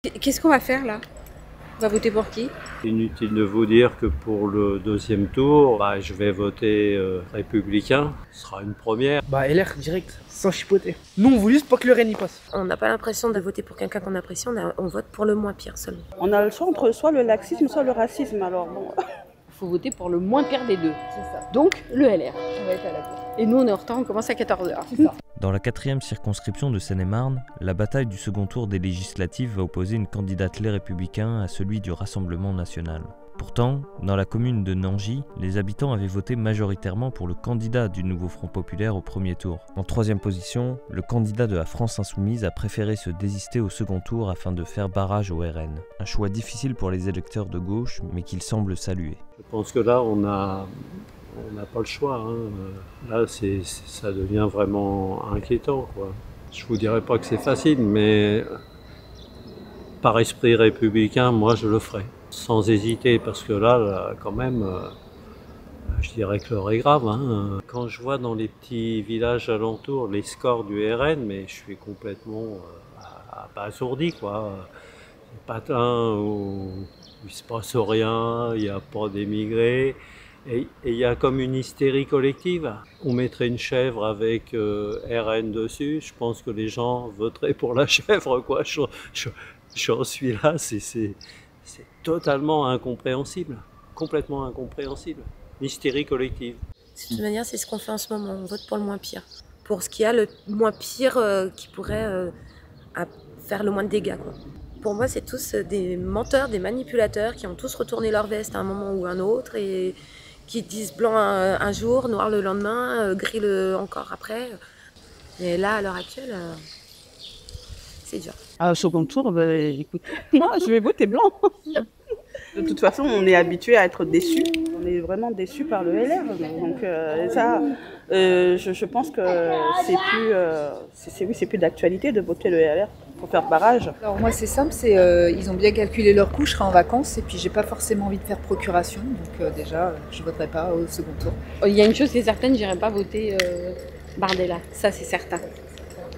Qu'est-ce qu'on va faire là? On va voter pour qui? Inutile de vous dire que pour le deuxième tour, je vais voter républicain. Ce sera une première. LR direct, sans chipoter. Nous on veut juste pas que le RN y passe. On n'a pas l'impression de voter pour quelqu'un qu'on apprécie, on vote pour le moins pire seulement. On a le choix entre soit le laxisme, soit le racisme, alors bon. Il faut voter pour le moins pire des deux. C'est ça. Donc le LR. On va être à la cour. Et nous on est en retard, on commence à 14h. C'est ça. Dans la 4e circonscription de Seine-et-Marne, la bataille du second tour des législatives va opposer une candidate Les Républicains à celui du Rassemblement national. Pourtant, dans la commune de Nangy, les habitants avaient voté majoritairement pour le candidat du nouveau Front populaire au premier tour. En 3e position, le candidat de la France insoumise a préféré se désister au second tour afin de faire barrage au RN. Un choix difficile pour les électeurs de gauche, mais qu'il semble saluer. Je pense que là, on n'a pas le choix. Là, ça devient vraiment inquiétant, quoi. Je vous dirais pas que c'est facile, mais par esprit républicain, moi, je le ferai. Sans hésiter, parce que là quand même, je dirais que l'heure est grave. Quand je vois dans les petits villages alentours les scores du RN, mais je suis complètement abasourdi, quoi. Patins où il ne se passe rien, il n'y a pas d'émigrés. Et il y a comme une hystérie collective. On mettrait une chèvre avec RN dessus, je pense que les gens voteraient pour la chèvre, quoi. J'en suis là, c'est totalement incompréhensible, complètement incompréhensible. L'hystérie collective. De toute manière, c'est ce qu'on fait en ce moment, on vote pour le moins pire. Pour ce qui a le moins pire qui pourrait faire le moins de dégâts, quoi. Pour moi, c'est tous des menteurs, des manipulateurs qui ont tous retourné leur veste à un moment ou un autre et qui disent blanc un jour, noir le lendemain, gris encore après. Et là, à l'heure actuelle, c'est dur. Au second tour, écoute, moi je vais voter blanc. De toute façon, on est habitué à être déçus. On est vraiment déçus par le LR. Donc ça, je pense que c'est plus d'actualité de voter le LR pour faire barrage. Alors moi c'est simple, ils ont bien calculé leur coût, je serai en vacances et puis j'ai pas forcément envie de faire procuration, donc déjà je voterai pas au second tour. Il y a une chose qui est certaine, j'irai pas voter Bardella, ça c'est certain.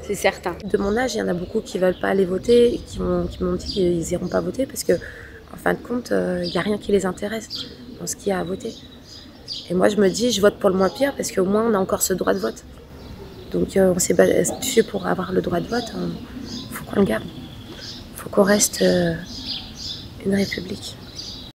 C'est certain. De mon âge, il y en a beaucoup qui veulent pas aller voter et qui m'ont dit qu'ils iront pas voter parce que, en fin de compte, il n'y a rien qui les intéresse dans ce qu'il y a à voter. Et moi, je me dis, je vote pour le moins pire parce qu'au moins, on a encore ce droit de vote. Donc, on s'est battu pour avoir le droit de vote. Il faut qu'on le garde. Il faut qu'on reste une république.